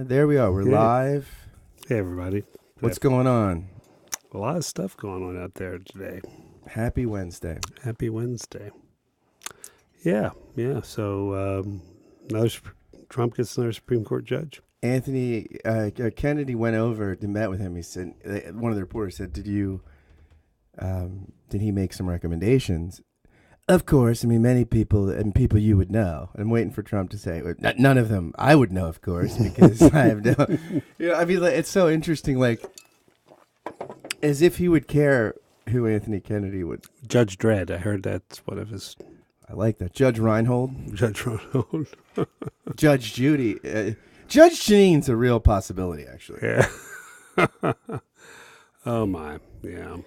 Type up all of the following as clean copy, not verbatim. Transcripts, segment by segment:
There we are. We're live. Hey, everybody. What's going on? A lot of stuff going on out there today. Happy Wednesday. Happy Wednesday. Yeah. So, Trump gets another Supreme Court judge. Anthony Kennedy went over and met with him. He said, one of the reporters said, did he make some recommendations? Of course. I mean, many people and people you would know. I'm waiting for Trump to say, none of them I would know, of course, because I have no. I mean, it's so interesting, like, as if he would care who Anthony Kennedy would. Judge Dredd. I heard that's one of his. I like that. Judge Reinhold. Judge Reinhold. Judge Judy. Judge Janine's a real possibility, actually. Yeah. Oh, my. Yeah.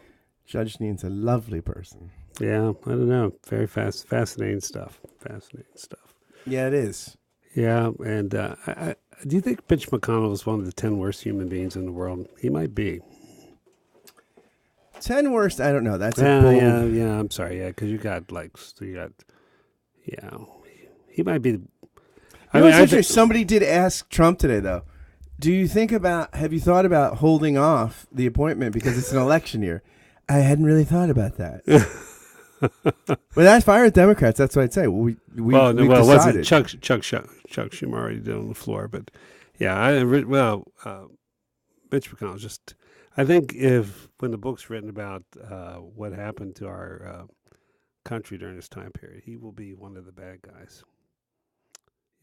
Judge Janine's a lovely person. Yeah, I don't know. Very fascinating stuff. Yeah, it is. Yeah, and do you think Mitch McConnell is one of the 10 worst human beings in the world? He might be. 10 worst? I don't know. That's a bold... Yeah. I'm sorry. Yeah, because he might be. Somebody did ask Trump today, though. Have you thought about holding off the appointment because it's an election year? I hadn't really thought about that. But that's fire at Democrats. That's what I'd say. We decided. Wasn't Chuck Schumer already did on the floor, but yeah, Mitch McConnell just. I think when the book's written about what happened to our country during this time period, he will be one of the bad guys.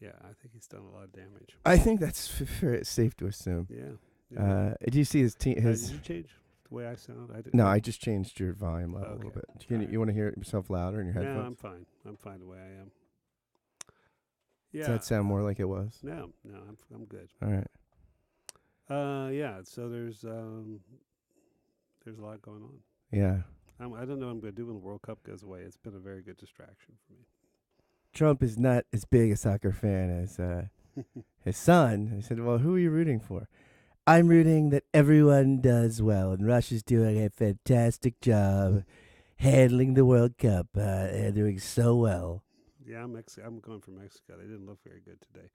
Yeah, I think he's done a lot of damage. I think that's safe to assume. Yeah. Do you see his team? Did you change the way I sound? No, I just changed your volume level a little bit. You want to hear yourself louder in your headphones? No, I'm fine. I'm fine the way I am. Yeah. Does that sound more like it was? No, I'm good. All right. Yeah. So there's a lot going on. Yeah. I don't know what I'm going to do when the World Cup goes away. It's been a very good distraction for me. Trump is not as big a soccer fan as his son. He said, well, who are you rooting for? I'm rooting that everyone does well, and Russia's doing a fantastic job handling the World Cup. They're doing so well. Yeah, I'm going for Mexico. They didn't look very good today.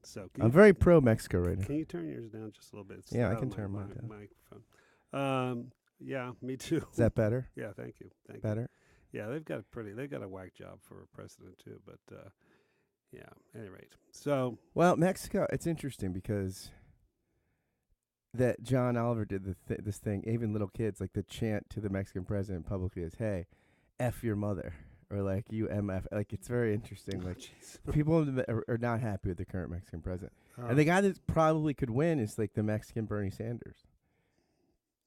So I'm very pro Mexico right now. Can you turn yours down just a little bit? Yeah, I can turn mine down. Microphone. Yeah, me too. Is that better? Yeah, thank you. Better? Yeah, they've got a whack job for a president too, but yeah, at any rate. So well, Mexico, it's interesting because that John Oliver did this thing, even little kids, like the chant to the Mexican president publicly is, hey, F your mother, or like you MF. Like, it's very interesting. Like, people are not happy with the current Mexican president. And the guy that probably could win is like the Mexican Bernie Sanders.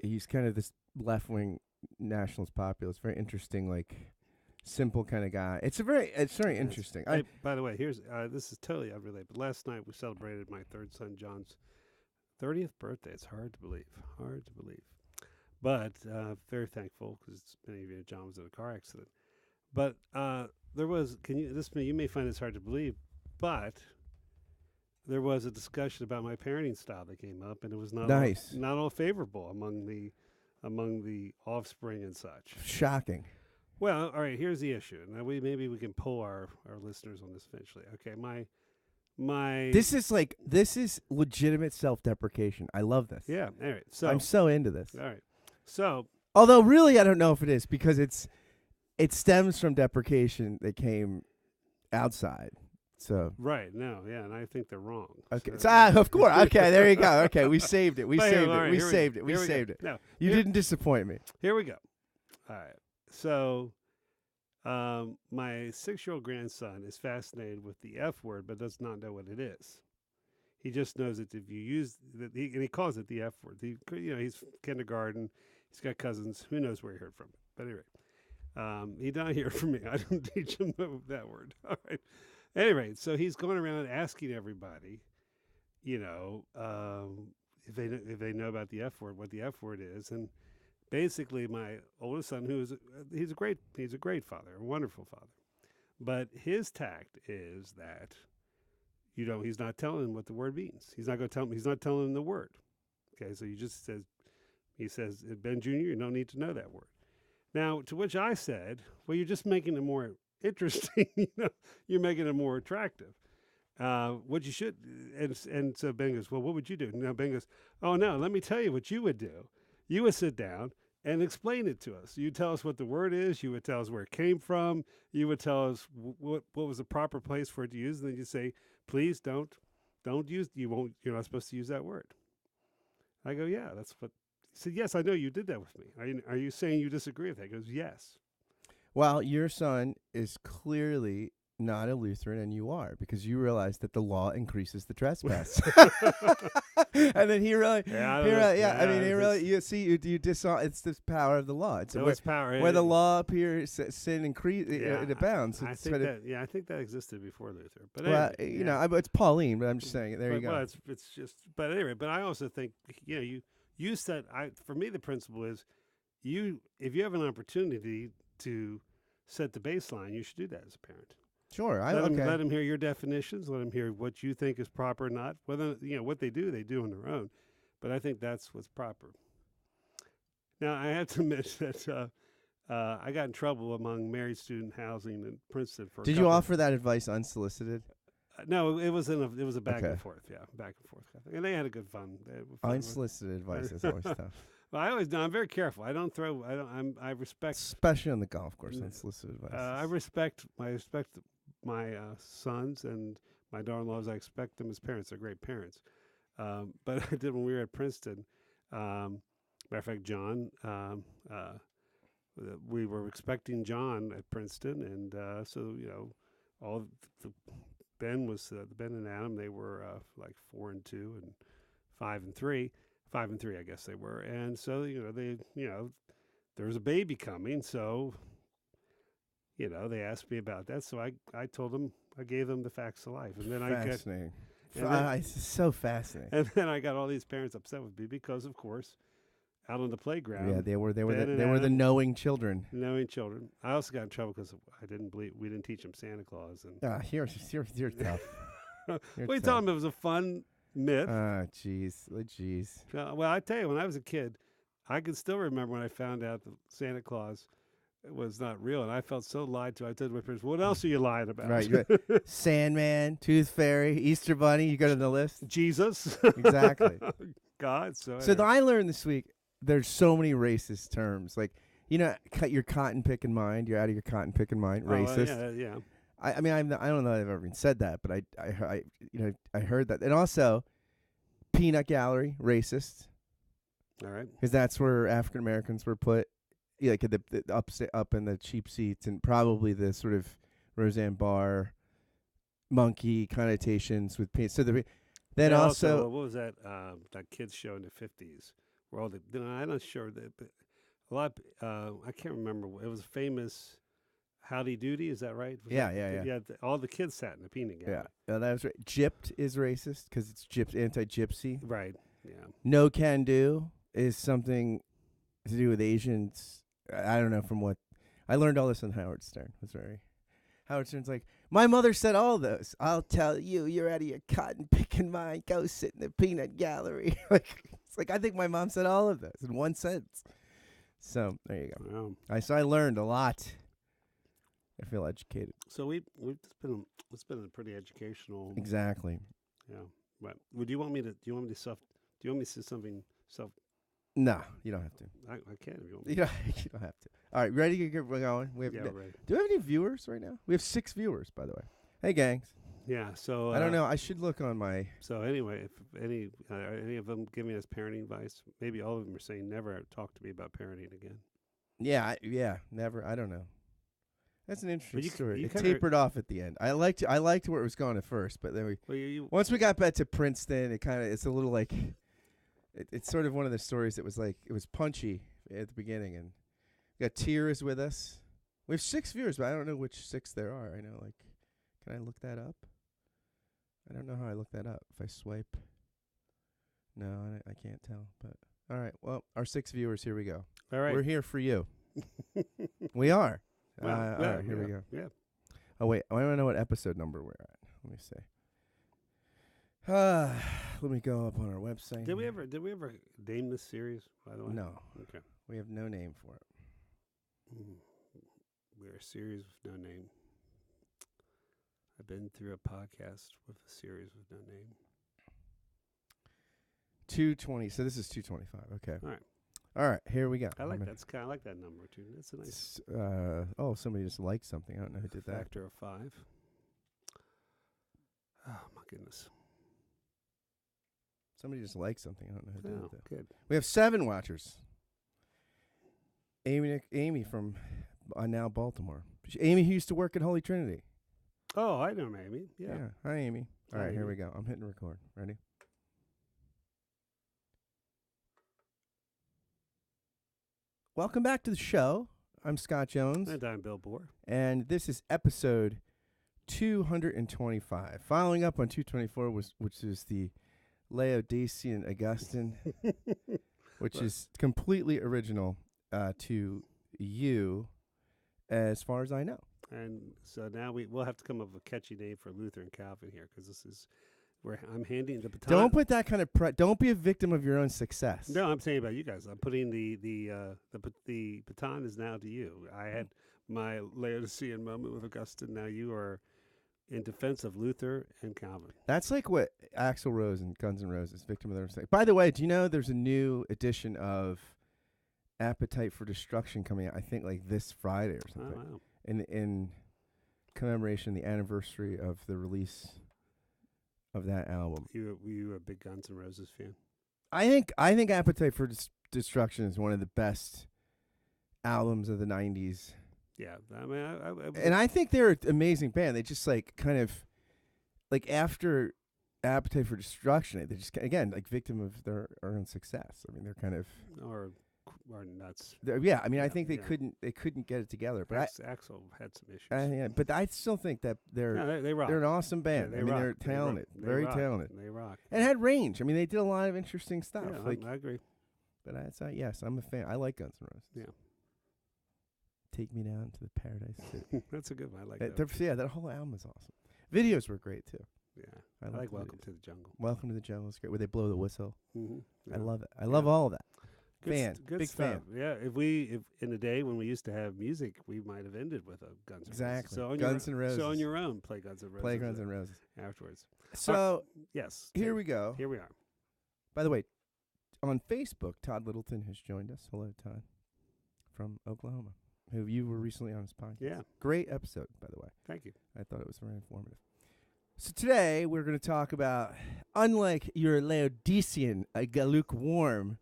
He's kind of this left-wing nationalist populist, very interesting, like simple kind of guy. It's very interesting. Hey, by the way, here's this is totally unrelated, but last night we celebrated my third son John's 30th birthday. It's hard to believe, but very thankful because many of you, John was in a car accident. But there was, you may find this hard to believe, but there was a discussion about my parenting style that came up, and it was not all favorable among the offspring and such. Shocking. Well, all right. Here's the issue. Now maybe we can pull our listeners on this eventually. Okay, my. This is legitimate self-deprecation. I love this. Yeah. All right. So I'm so into this. All right. So. Although really, I don't know if it is because it stems from deprecation that came outside. So right. No. Yeah. And I think they're wrong. Okay. Of course. Okay. There you go. Okay. We saved it. We saved it. No. You didn't disappoint me. Here we go. All right. So, my 6-year-old grandson is fascinated with the F word, but does not know what it is. He just knows that if you use and he calls it the F word. He's kindergarten. He's got cousins. Who knows where he heard from it? But anyway, he did not hear from me. I don't teach him that word. All right. Anyway, so he's going around asking everybody, if they know about the F word, what the F word is, and basically my oldest son, he's a great father, a wonderful father, but his tact is that, he's not telling him what the word means. He's not going to tell him. He's not telling him the word. Okay, so he says, Ben Jr., you don't need to know that word. Now, to which I said, well, you're just making it more interesting. You're making it more attractive. what you should, and so Ben goes, well, what would you do? Now Ben goes, oh no, let me tell you what you would do. You would sit down and explain it to us. You tell us what the word is. You would tell us where it came from. You would tell us what was the proper place for it to use. And then you say, please don't use. You're not supposed to use that word. I go, yeah, that's what. He said, yes, I know you did that with me. Are you saying you disagree with that? He goes, yes. Well, your son is clearly not a Lutheran, and you are, because you realize that the law increases the trespass. And then he really, I mean, he really, you see, you disown. It's this power of the law. It's power where the law appears, sin increase, it abounds. I think I think that existed before Luther. But well, anyway, you know, it's Pauline, but I'm just saying. There you go. Well, it's just. But anyway, but I also think you said for me the principle is if you have an opportunity to set the baseline, you should do that as a parent. Sure, let them hear your definitions. Let them hear what you think is proper or not. Whether what they do on their own. But I think that's what's proper. Now I have to admit that I got in trouble among married student housing in Princeton for. Did you offer that advice unsolicited? No, it was a back and forth. Yeah, back and forth. And they had a good fun. Unsolicited advice is always tough. Well, I'm very careful. I don't throw. I respect, especially on the golf course. Unsolicited advice. I respect my sons and my daughter-in-laws. I expect them as parents. They're great parents. But I did when we were at Princeton. Matter of fact, John. We were expecting John at Princeton, and so all the Ben and Adam. They were like 4 and 2 and 5 and 3. 5 and 3, I guess they were, and so there was a baby coming, so they asked me about that, so I told them, I gave them the facts of life, and then fascinating. It's so fascinating. And then I got all these parents upset with me because, of course, out on the playground, yeah, they were the knowing children. Knowing children. I also got in trouble because we didn't teach them Santa Claus, and you're tough. We told them it was a fun myth. Jeez. Well, I tell you, when I was a kid, I can still remember when I found out that Santa Claus was not real, and I felt so lied to. I told my parents, "What else are you lying about?" Right, Sandman, Tooth Fairy, Easter Bunny. You go to the list. Jesus, exactly. God. So I learned this week. There's so many racist terms, like cut your cotton picking mind. You're out of your cotton picking mind. Racist. Yeah. I mean, I don't know that I've ever even said that, but I heard that. And also, peanut gallery, racist. All right. Because that's where African Americans were put, like the up in the cheap seats, and probably the sort of Roseanne Barr monkey connotations with peanut. So then also, what was that kids show in the 50s? Where all I'm not sure that a lot. I can't remember. It was famous. Howdy Doody, is that right? Yeah. All the kids sat in the peanut gallery. Yeah, that was right. Gypped is racist because it's anti-gypsy. Right. Yeah. No can do is something to do with Asians. I don't know from what I learned all this on Howard Stern. Howard Stern's like, my mother said all those. I'll tell you, you're out of your cotton picking mind. Go sit in the peanut gallery. It's like I think my mom said all of those in one sentence. So there you go. Wow. So I learned a lot. I feel educated. So it's been a pretty educational. Exactly. Yeah. But do you want me to say something self? No, you don't have to. I can if you want. You don't have to. All right, ready to get going? Ready. Do we have any viewers right now? We have 6 viewers, by the way. Hey, gangs. Yeah. So I don't know. I should look on my. So anyway, if any of them giving us parenting advice, maybe all of them are saying never talk to me about parenting again. Yeah, never. I don't know. That's an interesting story. It kinda tapered off at the end. I liked where it was going at first, but then once we got back to Princeton, it's a little like it's sort of one of the stories that was like it was punchy at the beginning, and we got Tyr is with us. We have 6 viewers, but I don't know which 6 there are. I know, like, can I look that up? I don't know how I look that up. If I swipe, no, I can't tell. But all right, well, our 6 viewers. Here we go. All right, we're here for you. We are. All right, here we go. Yeah. Oh, wait. I want to know what episode number we're at. Let me see. Let me go up on our website. Did we ever name this series, by the way? No. Okay. We have no name for it. We're a series with no name. I've been through a podcast with a series with no name. 220. So this is 225. Okay. All right. All right. Here we go. I like that. I like that number too. That's a nice. Somebody just liked something. I don't know who did that. Factor of 5. Oh my goodness. Somebody just liked something. I don't know who did that. Good. We have 7 watchers. Amy from now Baltimore. Amy who used to work at Holy Trinity. Oh, I know Amy. Yeah. Hi, Amy. All right, Amy. here we go. I'm hitting record. Ready? Welcome back to the show. I'm Scott Jones. And I'm Bill Bohr. And this is episode 225. Following up on 224, which is the Laodicean Augustine, which is completely original to you, as far as I know. And so now we'll have to come up with a catchy name for Luther and Calvin here, because this is where I'm handing the baton. Don't put that kind of don't be a victim of your own success. No, I'm saying about you guys. I'm putting the baton is now to you. I had my Laodicean moment with Augustine. Now you are in defense of Luther and Calvin. That's like what Axl Rose and Guns N' Roses, victim of their own success. By the way, do you know there's a new edition of Appetite for Destruction coming out? I think like this Friday or something. Oh, wow. In commemoration, the anniversary of the release of that album. Were you a big Guns N' Roses fan? I think Appetite for Destruction is one of the best albums of the 90s. Yeah, I mean, and I think they're an amazing band. They just like kind of like after Appetite for Destruction, they just again like victim of their own success. I mean, they're kind of or nuts. Yeah, I mean, I think they couldn't get it together. But Axl had some issues. Yeah, but I still think that they rock. They're an awesome band. Yeah, I mean, they're talented, very talented. They rock. And had range. I mean, they did a lot of interesting stuff. Yeah, like, I agree. But yes, I'm a fan. I like Guns N' Roses. Yeah. Take Me Down to the Paradise City. That's a good one. I like that. Yeah, that whole album is awesome. Videos were great too. Yeah, I like Welcome to the Jungle. Welcome to the Jungle is great. Where they blow the whistle. Mm-hmm. Yeah. I love it. I love all of that. Good Big stuff. fan. Yeah, if in the day when we used to have music, we might have ended with a Guns N' Roses. Exactly. So Guns N' Roses. So on your own, play Guns N' Roses. Play Guns N' Roses afterwards. So yes, here we go. Here we are. By the way, on Facebook, Todd Littleton has joined us. Hello, Todd, from Oklahoma, who you were recently on his podcast. Yeah. Great episode, by the way. Thank you. I thought it was very informative. So today we're going to talk about, unlike your Laodicean, lukewarm,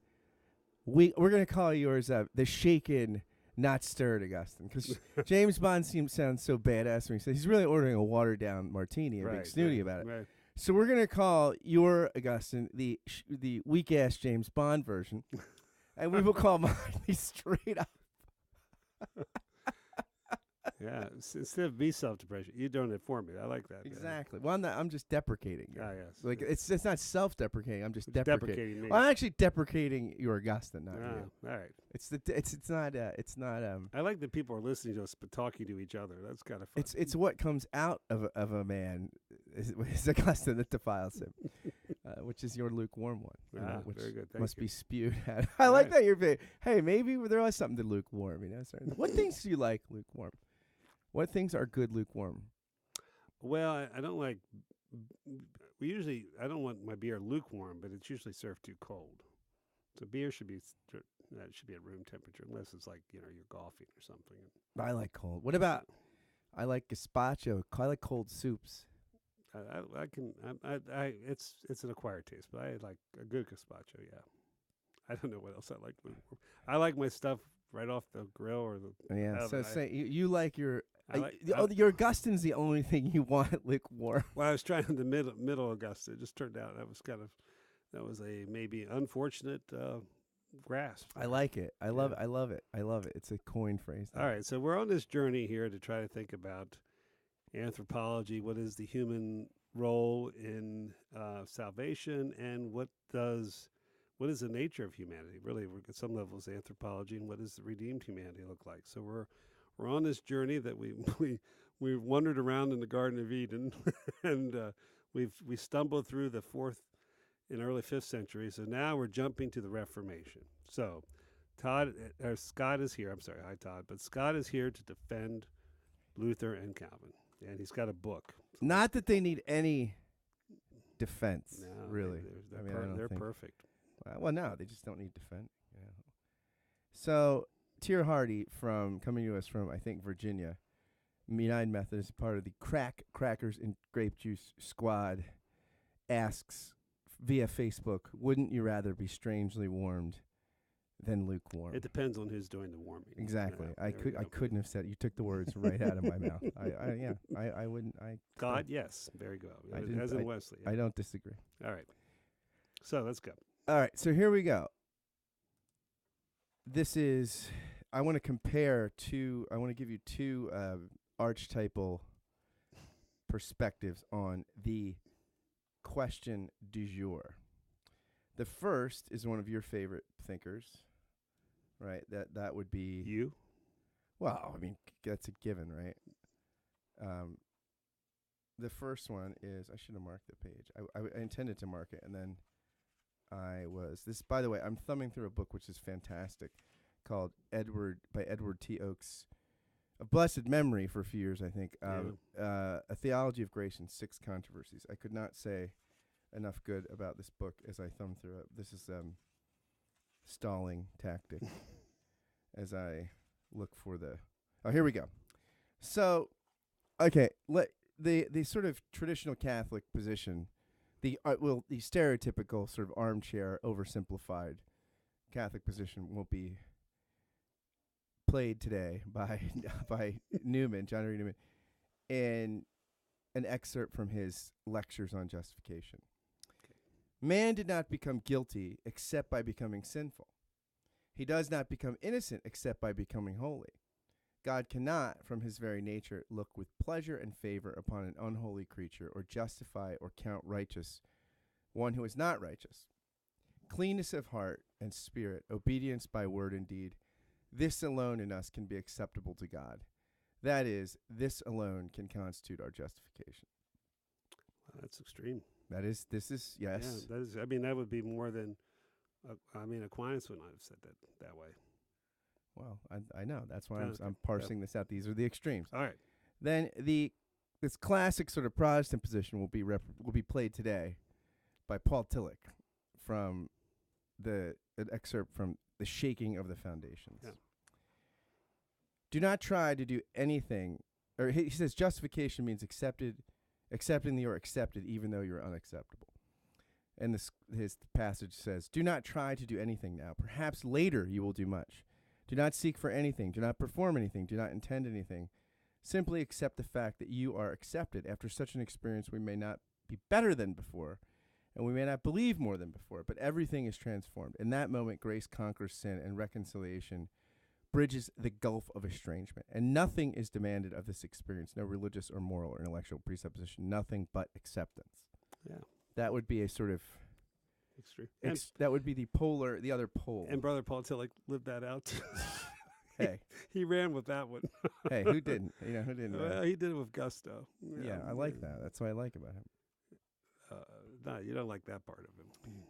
we're going to call yours the shaken, not stirred Augustine, because James Bond sounds so badass when he says he's really ordering a watered down martini and being snooty about it. Right. So we're going to call your Augustine the weak ass James Bond version, and we will call mine the straight up. Yeah, instead of me self-deprecation, you're doing it for me. I like that. Exactly. Well, I'm just deprecating you. Ah, yes. Like it's not self-deprecating. I'm just deprecating me. Well, I'm actually deprecating your Augustine, not you. All right. It's not. I like that people are listening to us but talking to each other. That's kind of fun. It's what comes out of a man is Augustine that defiles him, which is your lukewarm one. Which very good. must you. be spewed out. I like that you're being. Hey, maybe there was something to lukewarm. What things do you like lukewarm? What things are good lukewarm? Well, I don't like. I don't want my beer lukewarm, but it's usually served too cold. So beer should be at room temperature, unless it's like you're golfing or something. I like cold. What about? I like gazpacho. I like cold soups. It's an acquired taste, but I like a good gazpacho. Yeah, I don't know what else I like lukewarm. I like my stuff right off the grill or the. Yeah. So say you like your. Your Augustine's the only thing you want lukewarm. Well, I was trying the middle Augustine. It just turned out that was a maybe unfortunate grasp. I like it. I love it. It's a coin phrase. All right, so we're on this journey here to try to think about anthropology. What is the human role in salvation, and what is the nature of humanity? Really, at some levels, anthropology, and what does the redeemed humanity look like? So we're on this journey that we wandered around in the Garden of Eden, and we stumbled through the 4th and early 5th century. So now we're jumping to the Reformation. So Scott is here. I'm sorry, hi Todd, but Scott is here to defend Luther and Calvin. And he's got a book. Not that they need any defense, No, really. They're, I mean, I don't they're think. perfect. Well, no, they just don't need defense. Yeah. So, Tier Hardy coming to us from, I think, Virginia, United Methodist, part of the Crackers and Grape Juice Squad, asks via Facebook, wouldn't you rather be strangely warmed than lukewarm? It depends on who's doing the warming. Exactly. Yeah, I there we go. couldn't have said it. You took the words right out of my mouth. I wouldn't. God, yes. Very good. I didn't- As in Wesley. I don't disagree. All right. So let's go. All right, so here we go. I want to compare I want to give you two archetypal perspectives on the question du jour. The first is one of your favorite thinkers, right? That would be You? Well, I mean, that's a given, right? The first one is, I should have marked the page. I intended to mark it, and then by the way, I'm thumbing through a book which is fantastic, called Edward T. Oakes, of blessed memory for a few years, I think. A Theology of Grace and Six Controversies. I could not say enough good about this book as I thumb through it. This is stalling tactic as I look for here we go. So, okay, the sort of traditional Catholic position, the stereotypical sort of armchair, oversimplified Catholic position will be played today by Newman, John Henry Newman, in an excerpt from his lectures on justification. Okay. Man did not become guilty except by becoming sinful. He does not become innocent except by becoming holy. God cannot, from his very nature, look with pleasure and favor upon an unholy creature, or justify or count righteous one who is not righteous. Cleanness of heart and spirit, obedience by word and deed, this alone in us can be acceptable to God. That is, this alone can constitute our justification. Well, that's extreme. This is, yes. Yeah, that would be more than, Aquinas would not have said that way. Well, I know. That's why I'm parsing this out. These are the extremes. All right. Then this classic sort of Protestant position will be played today by Paul Tillich from an excerpt from The Shaking of the Foundations. Yeah. Do not try to do anything, or he says justification means accepting that you're accepted even though you're unacceptable. And his passage says, do not try to do anything now. Perhaps later you will do much. Do not seek for anything. Do not perform anything. Do not intend anything. Simply accept the fact that you are accepted. After such an experience, we may not be better than before, and we may not believe more than before, but everything is transformed. In that moment, grace conquers sin, and reconciliation bridges the gulf of estrangement. And nothing is demanded of this experience, no religious or moral or intellectual presupposition, nothing but acceptance. Yeah. That would be a sort of extreme. That would be the other pole. And Brother Paul Tillich lived that out. Hey, he ran with that one. Hey, who didn't? Who didn't? Well, he did it with gusto. Yeah, I like that. That's what I like about him. No, you don't like that part of him.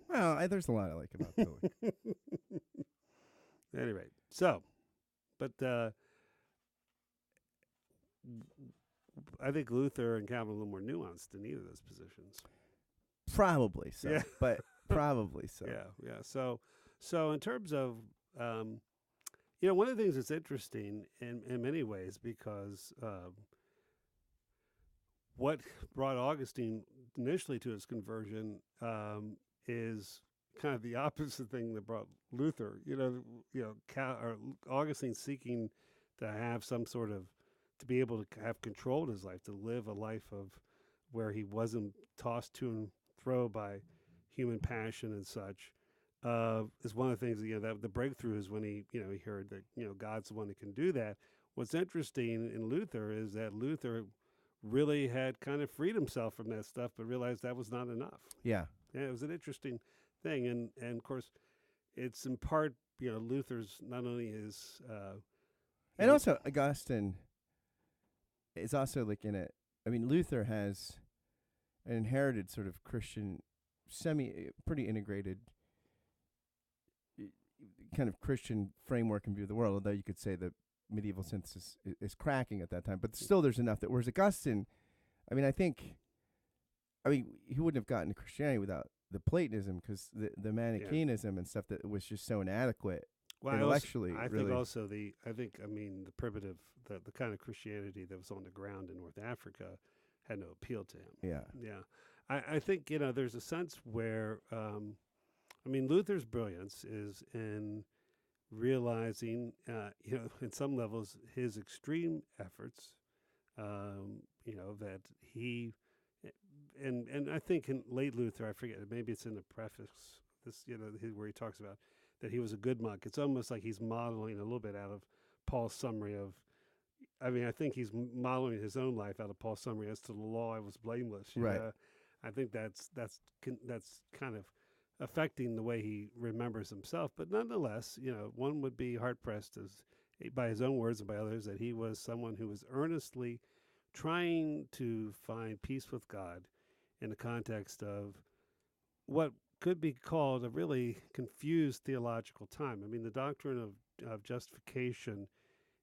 Well, there's a lot I like about Tillich. Anyway, so, but I think Luther and Calvin are a little more nuanced in either of those positions. Probably so, yeah. But probably so. Yeah. So in terms of, one of the things that's interesting in many ways, because what brought Augustine initially to his conversion is kind of the opposite thing that brought Luther. Augustine seeking to have some sort of, to be able to have control in his life, to live a life of where he wasn't tossed to and fro by human passion and such, is one of the things that the breakthrough is when he heard that God's the one that can do that. What's interesting in Luther is that Luther really had kind of freed himself from that stuff, but realized that was not enough. Yeah, it was an interesting thing, and of course, it's in part Luther's not only his and also Augustine is also like in it. I mean, Luther has an inherited sort of Christian, pretty integrated kind of Christian framework and view of the world, although you could say that medieval synthesis is cracking at that time. But still, there's enough that. Whereas Augustine, I mean, he wouldn't have gotten to Christianity without the Platonism, because the Manichaeism and stuff that was just so inadequate intellectually. I think also the primitive, the kind of Christianity that was on the ground in North Africa had no appeal to him. Yeah. I think, there's a sense where, Luther's brilliance is in realizing, in some levels, his extreme efforts, that he, and I think in late Luther, I forget, maybe it's in the preface, where he talks about that he was a good monk. It's almost like he's modeling a little bit out of Paul's summary of, I think he's modeling his own life out of Paul's summary as to the law I was blameless. Right. I think that's kind of affecting the way he remembers himself. But nonetheless, one would be hard pressed, by his own words and by others, that he was someone who was earnestly trying to find peace with God in the context of what could be called a really confused theological time. The doctrine of justification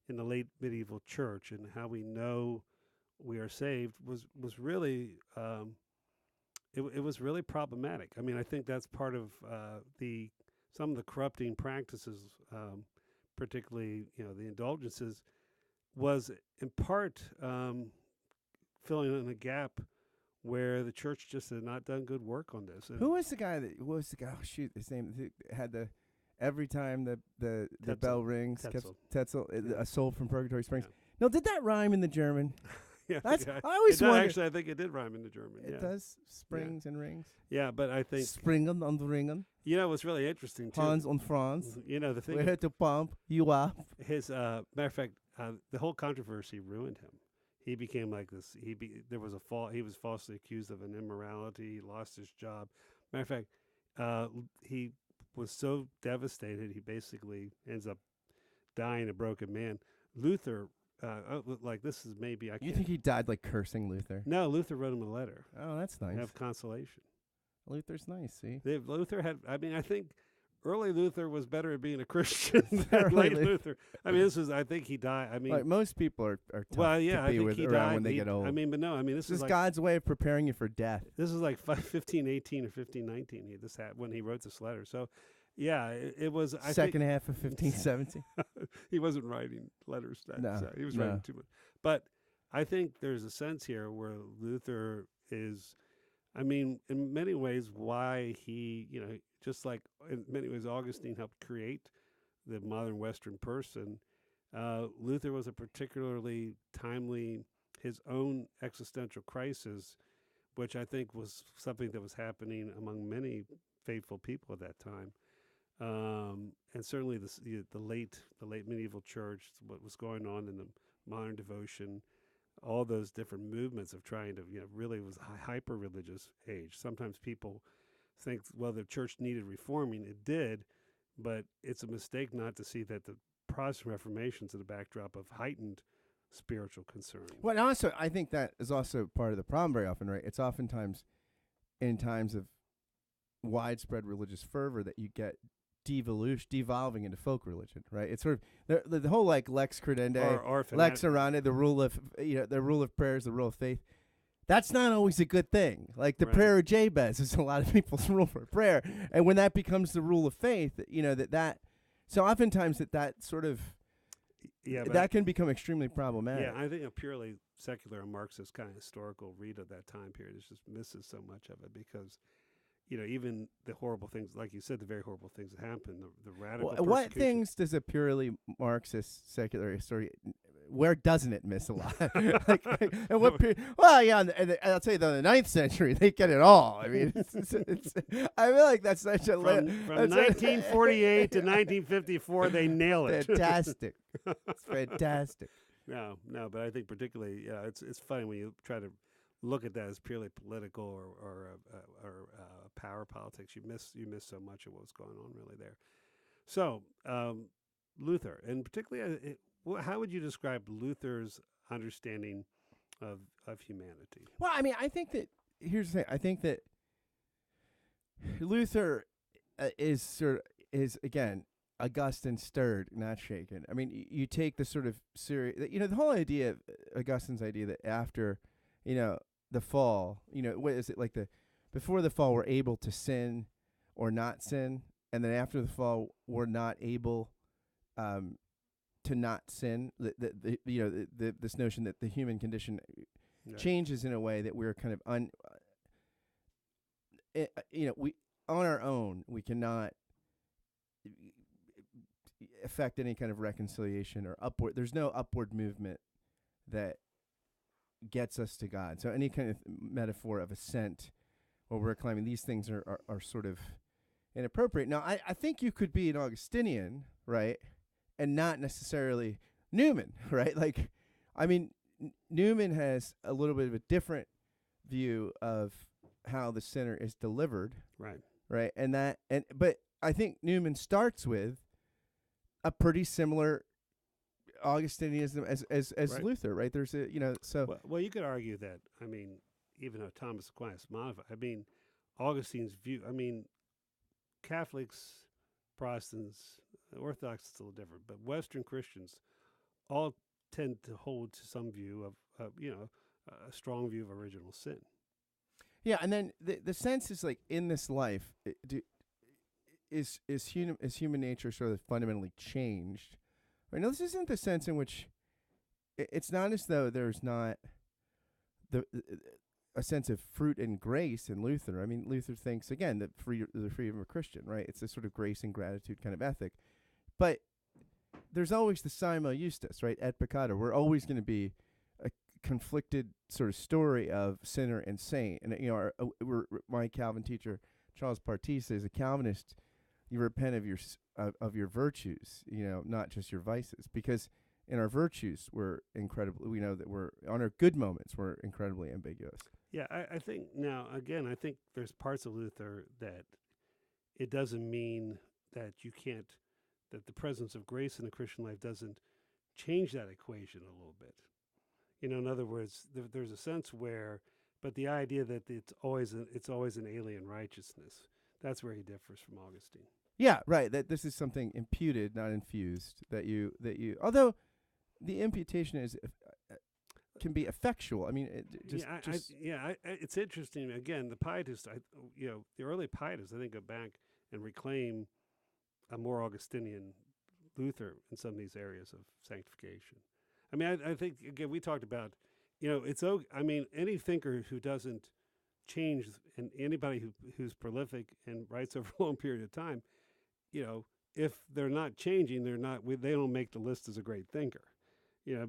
in the late medieval church and how we know we are saved was really it was really problematic. I think that's part of some of the corrupting practices, particularly the indulgences, was in part filling in a gap where the church just had not done good work on this. Who was the guy that was the guy? Oh, shoot, his name had every time the bell rings, Tetzel, a soul from Purgatory Springs. Yeah. No, did that rhyme in the German? Yeah, I always wondered. Actually, I think it did rhyme in the German. It does, springs and rings. Yeah, but I think Springen und Ringen. What's really interesting too. Hans und Franz. The thing. We had to pump you up. His matter of fact, the whole controversy ruined him. He became like this. There was a fall. He was falsely accused of an immorality. He lost his job. Matter of fact, he was so devastated. He basically ends up dying a broken man. Luther. This is maybe I. You think he died like cursing Luther? No, Luther wrote him a letter. Oh, that's nice. Have consolation. Luther's nice. See, Luther had. I think early Luther was better at being a Christian than late Luther. This was. I think he died. like most people are tough well, yeah, to be with around when they get old. But no. This is like God's way of preparing you for death. This is like 1518 or 1519. When he wrote this letter. So. Yeah, it was. Second half of 1517. He wasn't writing letters then. No, he was writing too much. But I think there's a sense here where Luther is, in many ways, why he, just like in many ways Augustine helped create the modern Western person, Luther was a particularly timely, his own existential crisis, which I think was something that was happening among many faithful people at that time. And certainly the late medieval church, what was going on in the modern devotion, all those different movements of trying to, really was a hyper religious age. Sometimes people think, well, the church needed reforming. It did, but it's a mistake not to see that the Protestant Reformation's in the backdrop of heightened spiritual concern. Well, and also, I think that is also part of the problem very often, right? It's oftentimes in times of widespread religious fervor that you get devolving into folk religion, right? It's sort of the whole like lex credendi, or lex orandi, the rule of the rule of prayers, the rule of faith. That's not always a good thing. Like the prayer of Jabez is a lot of people's rule for prayer, and when that becomes the rule of faith, that so oftentimes that sort of that can become extremely problematic. Yeah, I think a purely secular and Marxist kind of historical read of that time period just misses so much of it because. Even the horrible things, like you said, the very horrible things that happened, the radical persecution. What things does a purely Marxist secular history, where doesn't it miss a lot? And what I'll tell you, though, in the 9th century, they get it all. I mean, I feel like that's such a... From 1948 to 1954, they nail it. Fantastic. It's fantastic. No, but I think particularly, it's funny when you try to look at that as purely political or power politics. You miss so much of what was going on really there. So Luther, and particularly, how would you describe Luther's understanding of humanity? Well, I think that here's the thing. I think that Luther is again Augustine stirred, not shaken. I mean, you take the sort of serious, the whole idea of Augustine's idea that after, the fall, what is it like before the fall we're able to sin or not sin, and then after the fall we're not able to not sin. This notion that the human condition changes in a way that we're kind of we on our own we cannot affect any kind of reconciliation or upward. There's no upward movement that gets us to God. So any kind of metaphor of ascent where we're climbing, these things are sort of inappropriate. Now, I think you could be an Augustinian, right, and not necessarily Newman, right? Like, I mean, Newman has a little bit of a different view of how the sinner is delivered, right, but I think Newman starts with a pretty similar Augustinianism as Right. Luther, right? There's a so Well, you could argue that. I mean, even though Thomas Aquinas modified, I mean, Augustine's view. I mean, Catholics, Protestants, Orthodox is a little different, but Western Christians all tend to hold to some view of a strong view of original sin. yeah, and then the sense is like in this life, is human nature sort of fundamentally changed? Right now, this isn't the sense in which it's not as though there's not a sense of fruit and grace in Luther. I mean, Luther thinks again that the freedom of a Christian, right? It's a sort of grace and gratitude kind of ethic, but there's always the Simo Justus, right? Et peccata. We're always going to be a conflicted sort of story of sinner and saint, and my Calvin teacher Charles Partee is a Calvinist. You repent of your virtues, not just your vices, because in our virtues we're incredibly. We know that we're on our good moments we're incredibly ambiguous. Yeah, I think now again, I think there's parts of Luther that it doesn't mean that you can't, that the presence of grace in the Christian life doesn't change that equation a little bit. In other words, there's a sense where, but the idea that it's always an alien righteousness. That's where he differs from Augustine. Yeah, right. That this is something imputed, not infused. That you. Although the imputation can be effectual. I mean, it's interesting. Again, the Pietists, the early Pietists, I think, go back and reclaim a more Augustinian Luther in some of these areas of sanctification. I mean, I think again we talked about, I mean, any thinker who doesn't change, and anybody who's prolific and writes over a long period of time, if they're not changing, they don't make the list as a great thinker,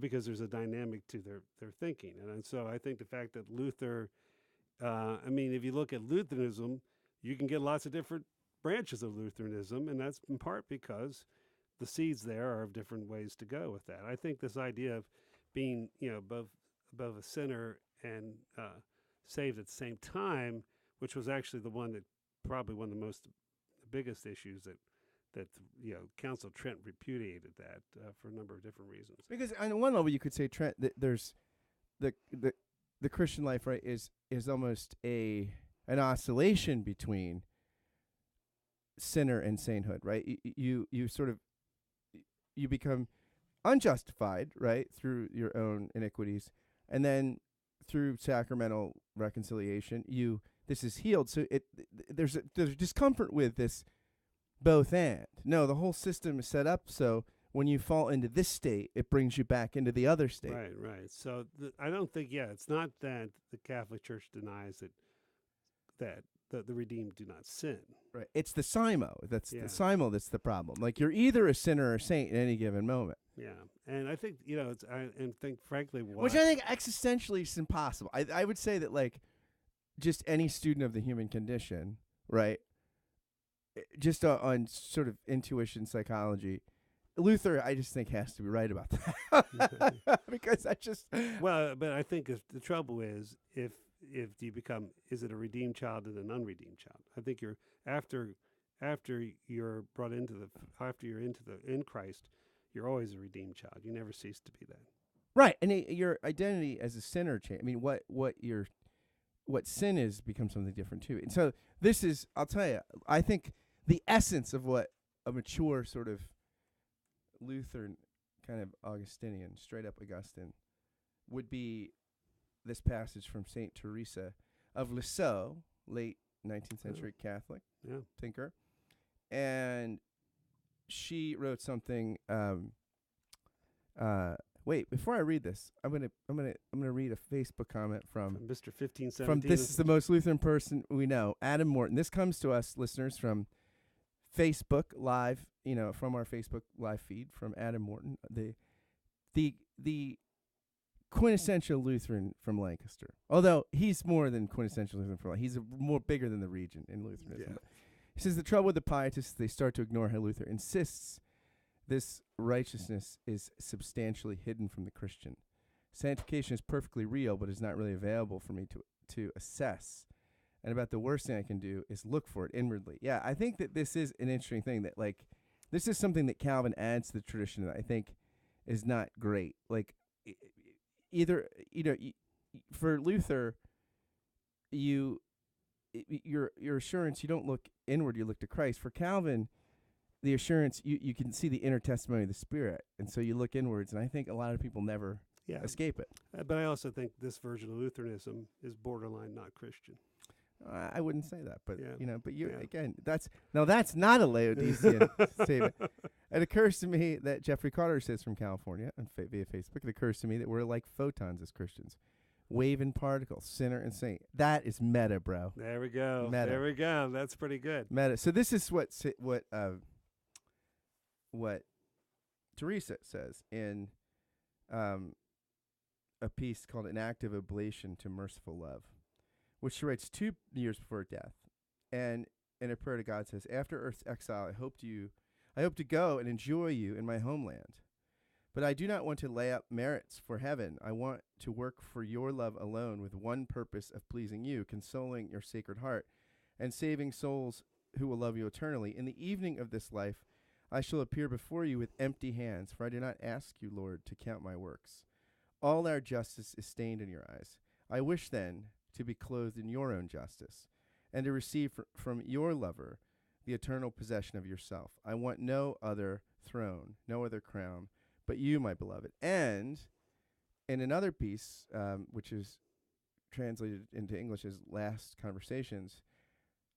because there's a dynamic to their thinking. And so I think the fact that Luther, I mean, if you look at Lutheranism, you can get lots of different branches of Lutheranism, and that's in part because the seeds there are of different ways to go with that. I think this idea of being, above a sinner and saved at the same time, which was actually probably one of the biggest issues that Council of Trent repudiated that for a number of different reasons. Because on one level, you could say Trent, there's the Christian life, right, is almost an oscillation between sinner and sainthood, right? You sort of you become unjustified, right, through your own iniquities, and then through sacramental reconciliation, this is healed. So there's discomfort with this both and. No, the whole system is set up so when you fall into this state, it brings you back into the other state. Right. So I don't think, it's not that the Catholic Church denies that the redeemed do not sin. Right. It's the Simo. The Simo that's the problem. Like you're either a sinner or a saint at any given moment. Yeah. And I think, frankly, which I think existentially is impossible. I would say that like just any student of the human condition, right, just on sort of intuition psychology, Luther, I just think has to be right about that. Because but I think the trouble is if you become, is it a redeemed child and an unredeemed child? I think you're after you're brought in Christ, you're always a redeemed child. You never cease to be that. Right, and your identity as a sinner change. I mean, what sin is becomes something different too. And so this is, I'll tell you, I think the essence of what a mature sort of Lutheran, kind of Augustinian, straight up Augustine, would be this passage from Saint Teresa of Lisieux, late 19th century Catholic thinker, and she wrote something. Wait, before I read this, I'm gonna read a Facebook comment from Mr. 1517. From this is the most Lutheran person we know, Adam Morton. This comes to us, listeners, from Facebook Live. From our Facebook Live feed from Adam Morton, the quintessential Lutheran from Lancaster. Although he's more than quintessential Lutheran from Lancaster. He's more bigger than the region in Lutheranism. Yeah. He says the trouble with the pietists, they start to ignore how Luther insists this righteousness is substantially hidden from the Christian. Sanctification is perfectly real, but is not really available for me to assess. And about the worst thing I can do is look for it inwardly. Yeah, I think that this is an interesting thing, that like this is something that Calvin adds to the tradition that I think is not great. Like either for Luther, your assurance, you don't look inward, you look to Christ. For Calvin, the assurance, you can see the inner testimony of the Spirit, and so you look inwards, and I think a lot of people never escape it. But I also think this version of Lutheranism is borderline not Christian. I wouldn't say that, but again, that's not a Laodicean statement. It occurs to me that Jeffrey Carter says from California via Facebook. It occurs to me that we're like photons as Christians, wave and particle, sinner and saint. That is meta, bro. There we go. Meta. There we go. That's pretty good. Meta. So this is what Teresa says in a piece called "An Active Oblation to Merciful Love," which she writes 2 years before death. And in a prayer to God says, "After earth's exile, I hope to go and enjoy you in my homeland. But I do not want to lay up merits for heaven. I want to work for your love alone, with one purpose of pleasing you, consoling your sacred heart, and saving souls who will love you eternally. In the evening of this life, I shall appear before you with empty hands, for I do not ask you, Lord, to count my works. All our justice is stained in your eyes. I wish then to be clothed in your own justice, and to receive from your lover the eternal possession of yourself. I want no other throne, no other crown, but you, my beloved." And in another piece, which is translated into English as Last Conversations,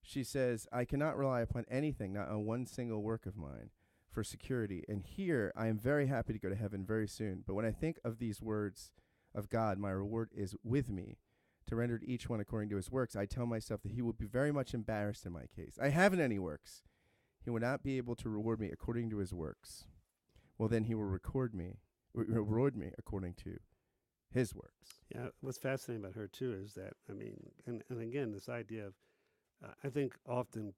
she says, "I cannot rely upon anything, not on one single work of mine, for security. And here I am very happy to go to heaven very soon. But when I think of these words of God, my reward is with me, to render to each one according to his works. I tell myself that he will be very much embarrassed in my case. I haven't any works. He will not be able to reward me according to his works. Well, then he will reward me according to his works." Yeah, what's fascinating about her too is that, I mean, and again, this idea of, I think often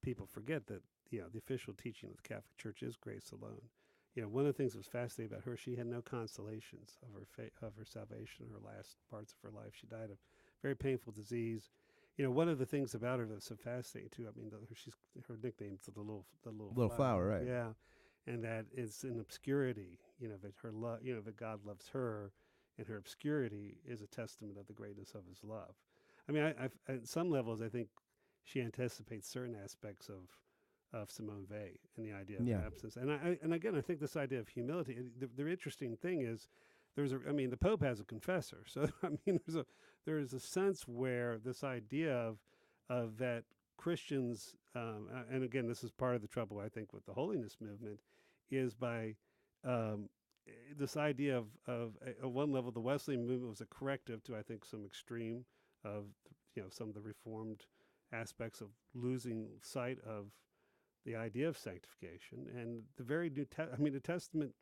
people forget that, the official teaching of the Catholic Church is grace alone. One of the things that was fascinating about her, she had no consolations of her salvation in her last parts of her life. She died of very painful disease. One of the things about her that's so fascinating too, I mean, her nickname's the little flower, right? Yeah, and that it's in obscurity. That her love, that God loves her, and her obscurity is a testament of the greatness of His love. I mean, at some levels, I think she anticipates certain aspects of Simone Weil and the idea of absence. And again, I think this idea of humility. The interesting thing is, the Pope has a confessor. So I mean, there's a sense where this idea of that Christians, and again, this is part of the trouble I think with the holiness movement, is by this idea of at one level, the Wesleyan movement was a corrective to, I think, some extreme of some of the Reformed aspects of losing sight of the idea of sanctification. And the very New Testament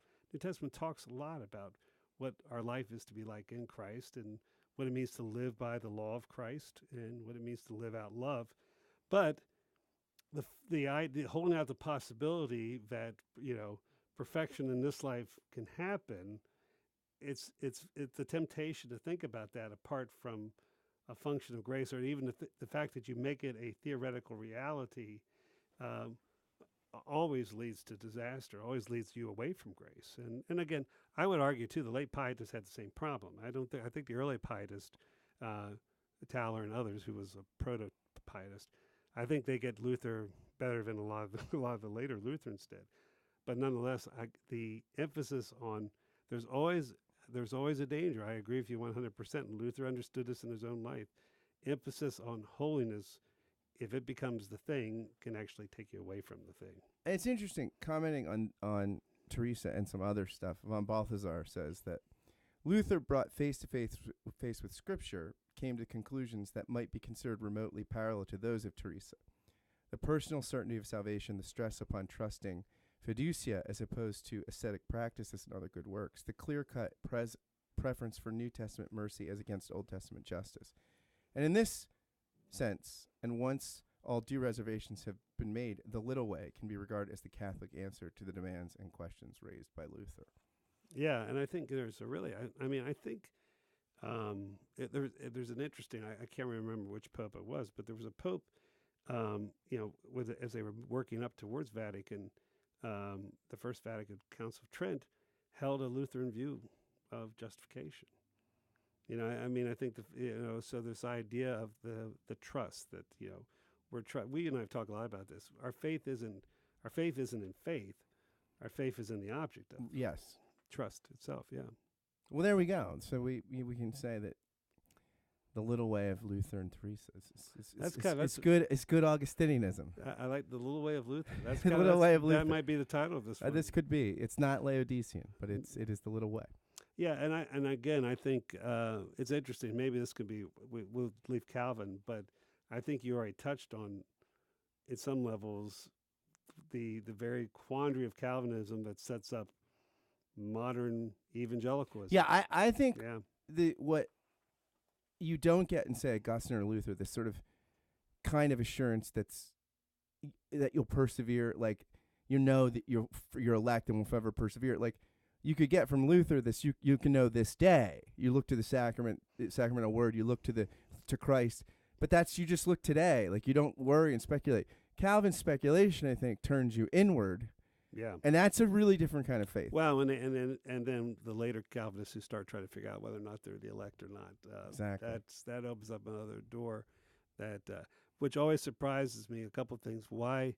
talks a lot about what our life is to be like in Christ, and what it means to live by the law of Christ, and what it means to live out love. But the idea, holding out the possibility that perfection in this life can happen, it's the temptation to think about that apart from a function of grace, or even the fact that you make it a theoretical reality, always leads to disaster, always leads you away from grace. And again, I would argue too, the late Pietists had the same problem. I think the early Pietist, Tauler and others, who was a proto-Pietist, I think they get Luther better than a lot of a lot of the later Lutherans did. But nonetheless, the emphasis on there's always a danger. I agree with you 100%. And Luther understood this in his own life. Emphasis on holiness, if it becomes the thing, can actually take you away from the thing. And it's interesting, commenting on Teresa and some other stuff, von Balthasar says that Luther brought face to face with Scripture, came to conclusions that might be considered remotely parallel to those of Teresa. The personal certainty of salvation, the stress upon trusting fiducia as opposed to ascetic practices and other good works, the clear-cut preference for New Testament mercy as against Old Testament justice. And in this sense, and once all due reservations have been made, the little way can be regarded as the Catholic answer to the demands and questions raised by Luther. Yeah, and I think there's a really, I think there's an interesting, I can't remember which pope it was, but there was a pope, as they were working up towards Vatican, the First Vatican Council of Trent held a Lutheran view of justification. I think so this idea of the trust that we and I have talked a lot about this. Our faith isn't in faith. Our faith is in the object of trust itself. Yeah. Well, there we go. So we can say that the little way of Luther and Teresa is good. It's good Augustinianism. I like the little way of Luther. That's the little way of Luther. That might be the title of this. This could be. It's not Laodicean, but it is the little way. Yeah, and again, I think it's interesting. Maybe this could be. We'll leave Calvin, but I think you already touched on, at some levels, the very quandary of Calvinism that sets up modern evangelicalism. Yeah, I think what you don't get in, say, Augustine or Luther, this sort of kind of assurance that you'll persevere, like that you're elect and will forever persevere. Like you could get from Luther this, you can know this day. You look to the sacramental word. You look to Christ, but you just look today. Like you don't worry and speculate. Calvin's speculation, I think, turns you inward. Yeah, and that's a really different kind of faith. Well, and then the later Calvinists who start trying to figure out whether or not they're the elect or not. Exactly. That opens up another door, which always surprises me. A couple of things. Why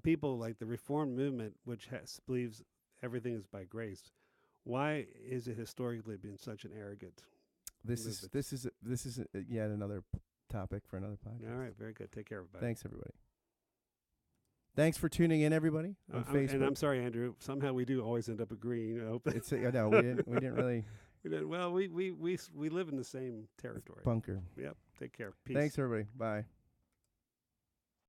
people like the Reformed movement, which believes everything is by grace, why is it historically been such an arrogant? This is yet another topic for another podcast. All right, very good. Take care, everybody. Thanks, everybody. Thanks for tuning in, everybody, on Facebook. And I'm sorry, Andrew. Somehow we do always end up agreeing. No, we didn't really. We didn't. Well, we live in the same territory. Bunker. Yep. Take care. Peace. Thanks, everybody. Bye.